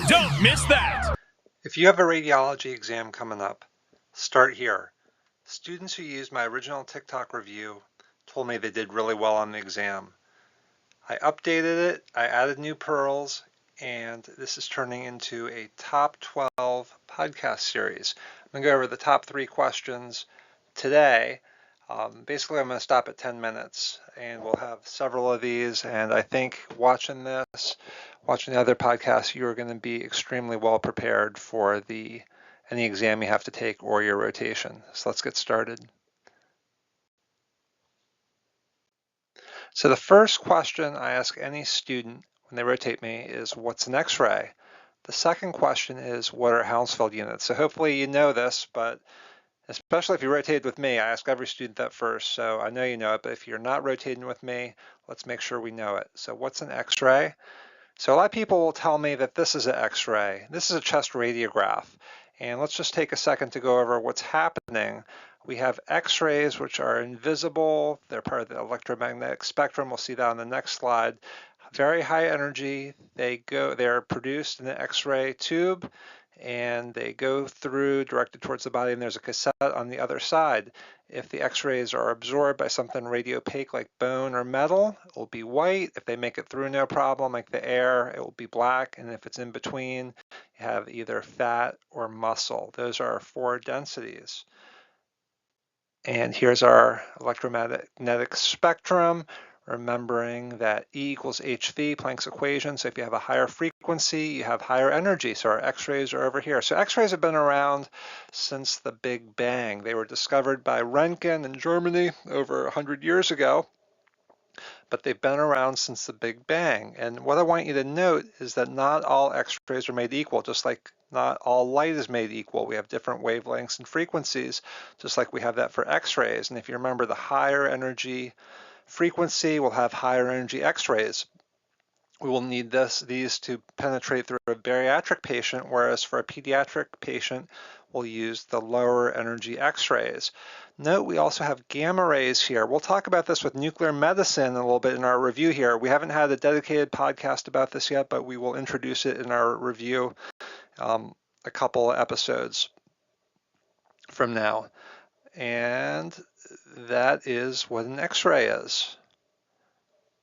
Don't miss that! If you have a radiology exam coming up, start here. Students who used my original TikTok review told me they did really well on the exam. I updated it, I added new pearls, and this is turning into a top 12 podcast series. I'm going to go over the top 3 questions today. Basically, I'm going to stop at 10 minutes, and we'll have several of these. And I think watching the other podcasts, you're going to be extremely well prepared for any exam you have to take or your rotation. So let's get started. So the first question I ask any student when they rotate me is, what's an X-ray? The second question is, what are Hounsfield units? So hopefully you know this, but especially if you rotated with me, I ask every student that first, so I know you know it, but if you're not rotating with me, let's make sure we know it. So what's an X-ray? So a lot of people will tell me that this is an X-ray. This is a chest radiograph. And let's just take a second to go over what's happening. We have X-rays, which are invisible. They're part of the electromagnetic spectrum. We'll see that on the next slide. Very high energy. They're produced in an X-ray tube, and they go through directed towards the body, and there's a cassette on the other side. If the X-rays are absorbed by something radiopaque like bone or metal, it will be white. If they make it through no problem, like the air, it will be black. And if it's in between, you have either fat or muscle. Those are our 4 densities. And here's our electromagnetic spectrum, remembering that E equals hv, Planck's equation. So if you have a higher frequency, you have higher energy. So our X-rays are over here. So X-rays have been around since the Big Bang. They were discovered by Röntgen in Germany over 100 years ago, but they've been around since the Big Bang. And what I want you to note is that not all X-rays are made equal, just like not all light is made equal. We have different wavelengths and frequencies, just like we have that for X-rays. And if you remember, the higher energy frequency will have higher energy X-rays. We will need these to penetrate through a bariatric patient, whereas for a pediatric patient, we'll use the lower energy X-rays. Note we also have gamma rays here. We'll talk about this with nuclear medicine a little bit in our review here. We haven't had a dedicated podcast about this yet, but we will introduce it in our review a couple episodes from now. And that is what an X-ray is.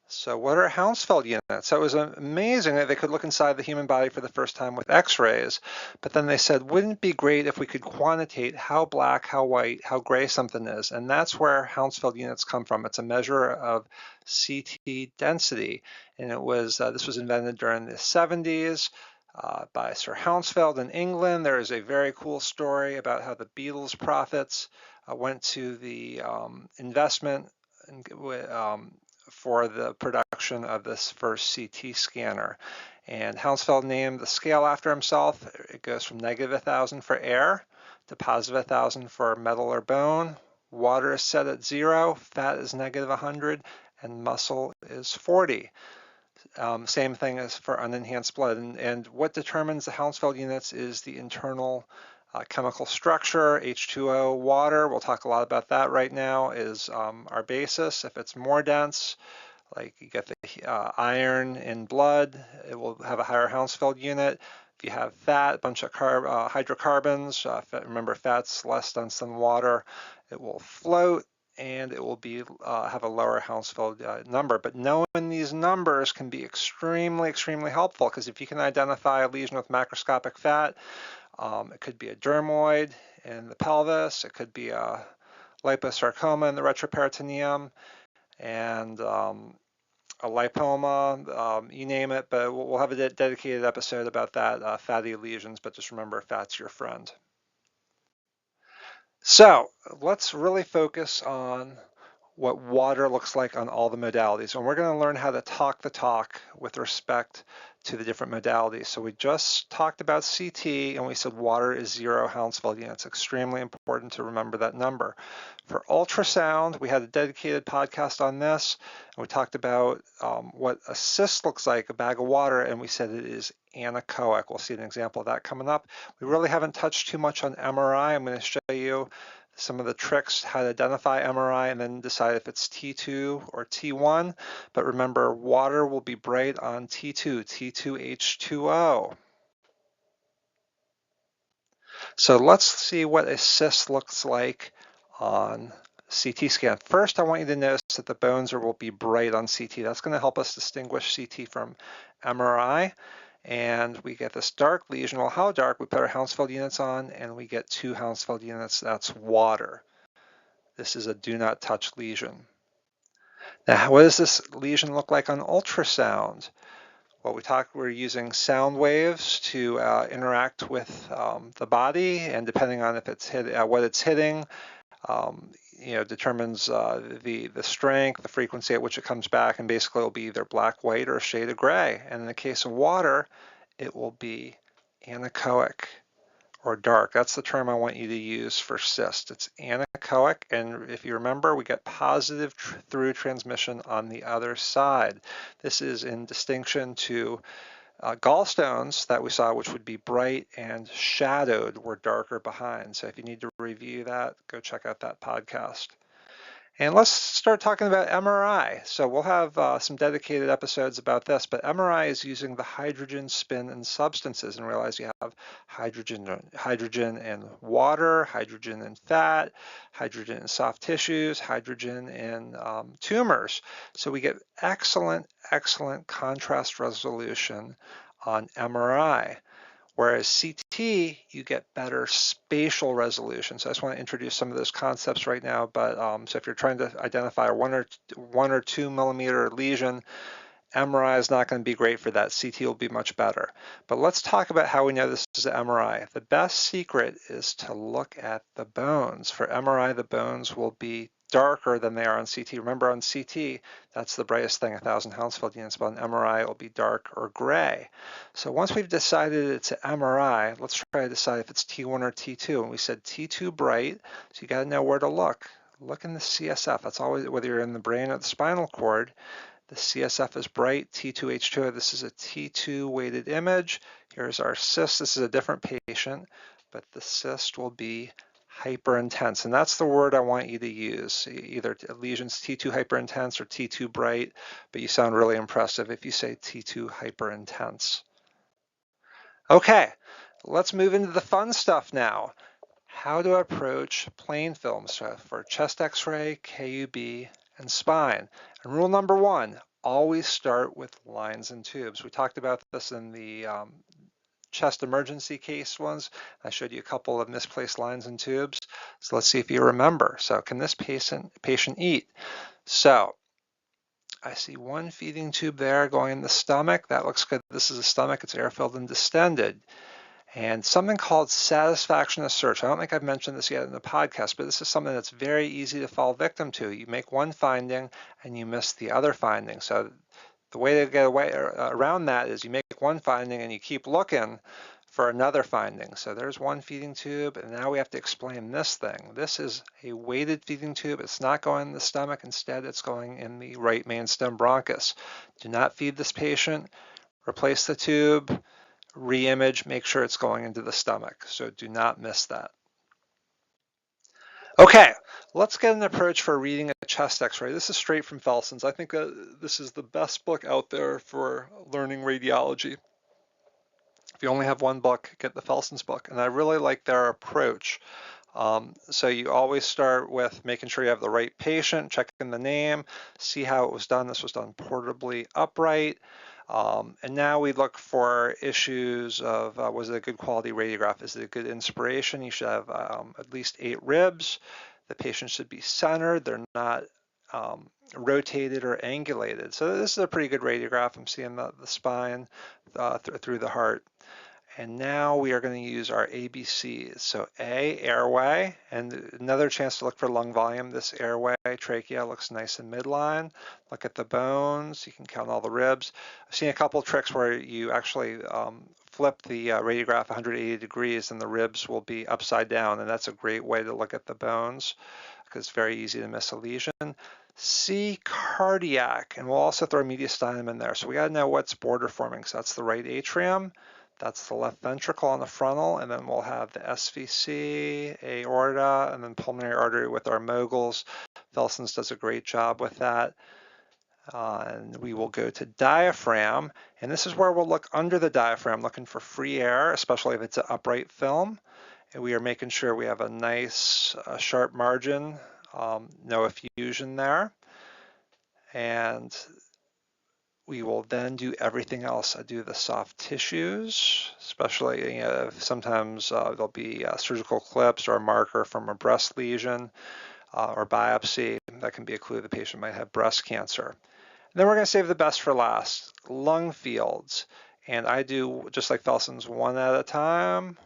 So what are Hounsfield units? So it was amazing that they could look inside the human body for the first time with X-rays, but then they said, wouldn't it be great if we could quantitate how black, how white, how gray something is? And that's where Hounsfield units come from. It's a measure of CT density, and this was invented during the 70s. By Sir Hounsfield in England. There is a very cool story about how the Beatles profits went to the investment for the production of this first CT scanner. And Hounsfield named the scale after himself. It goes from -1,000 for air to +1,000 for metal or bone. Water is set at 0, fat is -100, and muscle is 40. Same thing as for unenhanced blood. And what determines the Hounsfield units is the internal chemical structure. H2O, water, we'll talk a lot about that right now, is our basis. If it's more dense, like you get the iron in blood, it will have a higher Hounsfield unit. If you have fat, a bunch of hydrocarbons, remember fat's less dense than water, it will float, and it will have a lower Hounsfield number. But knowing these numbers can be extremely, extremely helpful, because if you can identify a lesion with macroscopic fat, it could be a dermoid in the pelvis, it could be a liposarcoma in the retroperitoneum, and a lipoma, you name it, but we'll have a dedicated episode about that, fatty lesions, but just remember, fat's your friend. So let's really focus on what water looks like on all the modalities. And we're going to learn how to talk the talk with respect to the different modalities. So we just talked about CT, and we said water is 0 Hounsfield units. Extremely important to remember that number. For ultrasound, we had a dedicated podcast on this, and we talked about what a cyst looks like, a bag of water, and we said it is anechoic. We'll see an example of that coming up. We really haven't touched too much on MRI. I'm going to show you some of the tricks, how to identify MRI, and then decide if it's T2 or T1. But remember, water will be bright on T2, T2H2O. So let's see what a cyst looks like on CT scan. First, I want you to notice that the bones will be bright on CT. That's going to help us distinguish CT from MRI. And we get this dark lesion. Well, how dark? We put our Hounsfield units on and we get 2 Hounsfield units. That's water. This is a do not touch lesion. Now, what does this lesion look like on ultrasound? Well, we're using sound waves to interact with the body, and depending on if it's what it's hitting, determines the strength, the frequency at which it comes back, and basically it'll be either black, white, or a shade of gray. And in the case of water, it will be anechoic or dark. That's the term I want you to use for cyst. It's anechoic, and if you remember, we get positive through transmission on the other side. This is in distinction to gallstones that we saw, which would be bright and shadowed, were darker behind. So if you need to review that, go check out that podcast. And let's start talking about MRI. So we'll have some dedicated episodes about this, but MRI is using the hydrogen spin in substances, and realize you have hydrogen in water, hydrogen in fat, hydrogen in soft tissues, hydrogen in tumors. So we get excellent contrast resolution on MRI. Whereas CT, you get better spatial resolution. So I just want to introduce some of those concepts right now. But so if you're trying to identify a 1 or 2 millimeter lesion, MRI is not going to be great for that. CT will be much better. But let's talk about how we know this is an MRI. The best secret is to look at the bones. For MRI, the bones will be darker than they are on CT. Remember, on CT, that's the brightest thing, 1,000 Hounsfield units, but on MRI, it will be dark or gray. So once we've decided it's an MRI, let's try to decide if it's T1 or T2. And we said T2 bright, so you got to know where to look. Look in the CSF. That's always, whether you're in the brain or the spinal cord, the CSF is bright, T2H2. This is a T2 weighted image. Here's our cyst. This is a different patient, but the cyst will be hyperintense. And that's the word I want you to use. Either lesions T2 hyperintense or T2 bright, but you sound really impressive if you say T2 hyperintense. Okay, let's move into the fun stuff now. How to approach plain films for chest x-ray, KUB, and spine. And rule number 1, always start with lines and tubes. We talked about this in the chest emergency case ones. I showed you a couple of misplaced lines and tubes. So let's see if you remember. So can this patient eat? So I see one feeding tube there going in the stomach. That looks good. This is a stomach. It's air-filled and distended. And something called satisfaction of search. I don't think I've mentioned this yet in the podcast, but this is something that's very easy to fall victim to. You make one finding and you miss the other finding. So the way to get around that is you make one finding and you keep looking for another finding. So there's one feeding tube, and now we have to explain this thing. This is a weighted feeding tube. It's not going in the stomach. Instead, it's going in the right main stem bronchus. Do not feed this patient. Replace the tube. Re-image, make sure it's going into the stomach. So do not miss that. Okay, let's get an approach for reading a chest x-ray. This is straight from Felson's. I think this is the best book out there for learning radiology. If you only have one book, get the Felson's book. And I really like their approach. So you always start with making sure you have the right patient, checking the name, see how it was done. This was done portably upright. And now we look for issues of, was it a good quality radiograph? Is it a good inspiration? You should have at least 8 ribs. The patient should be centered. They're not rotated or angulated. So this is a pretty good radiograph. I'm seeing the spine through the heart. And now we are going to use our ABCs. So A, airway, and another chance to look for lung volume. This airway, trachea, looks nice in midline. Look at the bones. You can count all the ribs. I've seen a couple tricks where you actually flip the radiograph 180 degrees and the ribs will be upside down, and that's a great way to look at the bones because it's very easy to miss a lesion. C, cardiac, and we'll also throw mediastinum in there. So we got to know what's border forming. So that's the right atrium. That's the left ventricle on the frontal, and then we'll have the SVC, aorta, and then pulmonary artery with our moguls. Felson's does a great job with that. And we will go to diaphragm, and this is where we'll look under the diaphragm, looking for free air, especially if it's an upright film. And we are making sure we have a nice sharp margin, no effusion there. And we will then do everything else. I do the soft tissues, especially sometimes there'll be surgical clips or a marker from a breast lesion or biopsy. That can be a clue the patient might have breast cancer. And then we're going to save the best for last, lung fields. And I do, just like Felson's, one at a time,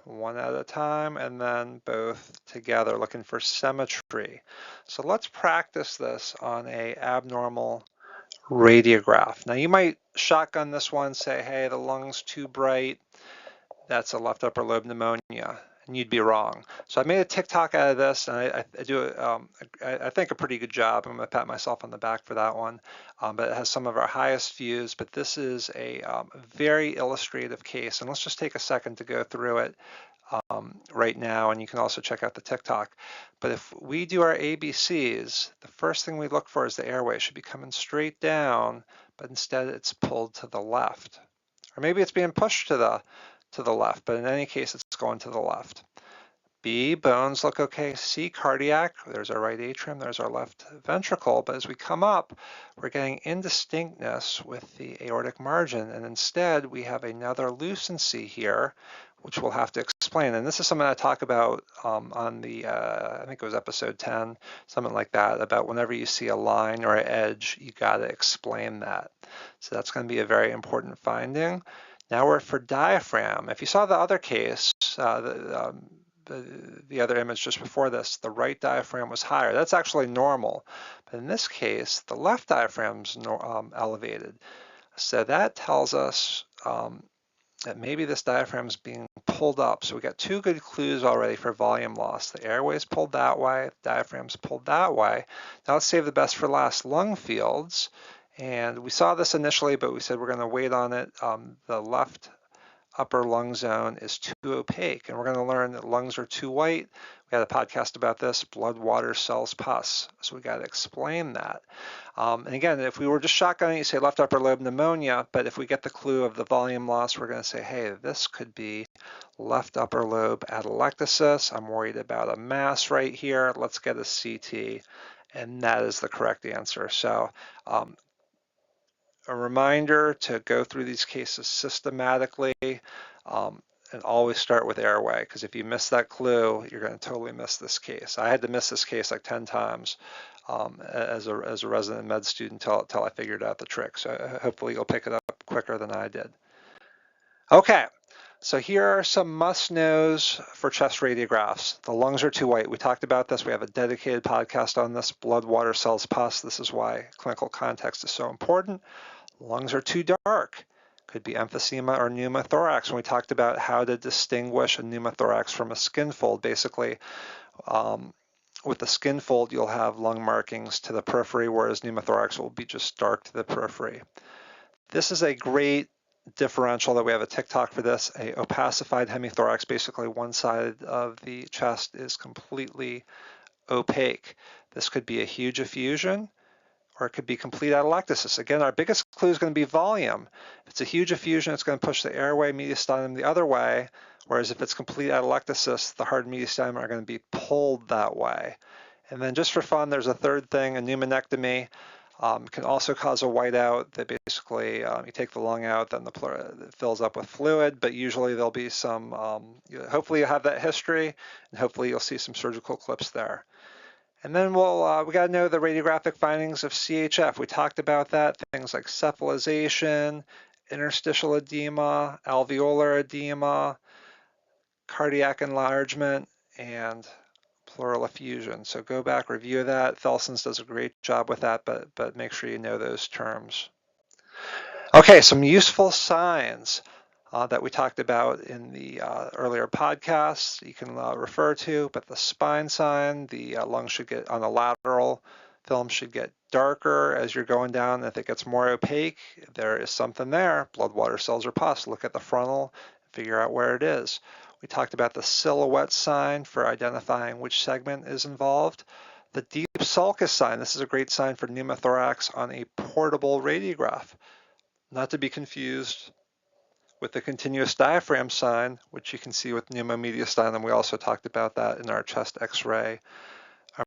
and then both together, looking for symmetry. So let's practice this on a abnormal radiograph. Now you might shotgun this one, say, hey, the lung's too bright. That's a left upper lobe pneumonia, and you'd be wrong. So I made a TikTok out of this, and I do, I think, a pretty good job. I'm gonna pat myself on the back for that one, but it has some of our highest views, but this is a very illustrative case, and let's just take a second to go through it right now, and you can also check out the TikTok. But if we do our ABCs, the first thing we look for is the airway. It should be coming straight down, but instead it's pulled to the left. Or maybe it's being pushed to the left, but in any case, it's going to the left. B, bones look okay. C, cardiac. There's our right atrium, there's our left ventricle. But as we come up, we're getting indistinctness with the aortic margin. And instead, we have another lucency here, which we'll have to explain. And this is something I talk about on the, I think it was episode 10, something like that, about whenever you see a line or an edge, you got to explain that. So that's going to be a very important finding. Now we're for diaphragm. If you saw the other case, the other image just before this, the right diaphragm was higher. That's actually normal. But in this case, the left diaphragm's elevated. So that tells us that maybe this diaphragm's being pulled up. So we got two good clues already for volume loss. The airway's pulled that way, the diaphragm's pulled that way. Now let's save the best for last, lung fields. And we saw this initially, but we said we're going to wait on it. The left upper lung zone is too opaque, and we're going to learn that lungs are too white. We had a podcast about this, blood, water, cells, pus. So we got to explain that. And again, if we were just shotgunning, you say left upper lobe pneumonia, but if we get the clue of the volume loss, we're going to say, hey, this could be left upper lobe atelectasis. I'm worried about a mass right here. Let's get a CT. And that is the correct answer. So a reminder to go through these cases systematically and always start with airway, because if you miss that clue, you're going to totally miss this case. I had to miss this case like 10 times as a resident med student until I figured out the trick. So hopefully you'll pick it up quicker than I did. Okay, so here are some must-knows for chest radiographs. The lungs are too white. We talked about this. We have a dedicated podcast on this, blood, water, cells, pus. This is why clinical context is so important. Lungs are too dark. Could be emphysema or pneumothorax. When we talked about how to distinguish a pneumothorax from a skin fold, basically with the skin fold, you'll have lung markings to the periphery, whereas pneumothorax will be just dark to the periphery. This is a great differential that we have a TikTok for this, a opacified hemithorax. Basically, one side of the chest is completely opaque. This could be a huge effusion, or it could be complete atelectasis. Again, our biggest clue is going to be volume. If it's a huge effusion, it's going to push the airway mediastinum the other way, whereas if it's complete atelectasis, the hard mediastinum are going to be pulled that way. And then just for fun, there's a third thing, a pneumonectomy. Can also cause a whiteout that basically you take the lung out, then it fills up with fluid, but usually there'll be some, hopefully you have that history, and hopefully you'll see some surgical clips there. And then we got to know the radiographic findings of CHF. We talked about that, things like cephalization, interstitial edema, alveolar edema, cardiac enlargement, and pleural effusion. So go back, review that. Felson's does a great job with that, but make sure you know those terms. Okay, some useful signs that we talked about in the earlier podcasts you can refer to, but the spine sign, the lungs should get, on the lateral film should get darker as you're going down. If it gets more opaque, there is something there, blood, water, cells, or pus. Look at the frontal, figure out where it is. We talked about the silhouette sign for identifying which segment is involved. The deep sulcus sign, this is a great sign for pneumothorax on a portable radiograph. Not to be confused with the continuous diaphragm sign, which you can see with pneumomediastinum, and we also talked about that in our chest x-ray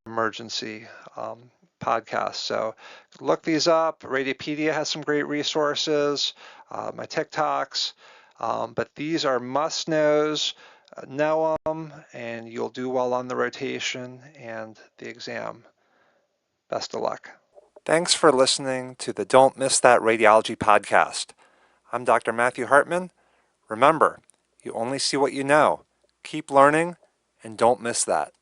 emergency podcast. So look these up. Radiopedia has some great resources, my TikToks, but these are must-knows. Know them, and you'll do well on the rotation and the exam. Best of luck. Thanks for listening to the Don't Miss That Radiology podcast. I'm Dr. Matthew Hartman. Remember, you only see what you know. Keep learning and don't miss that.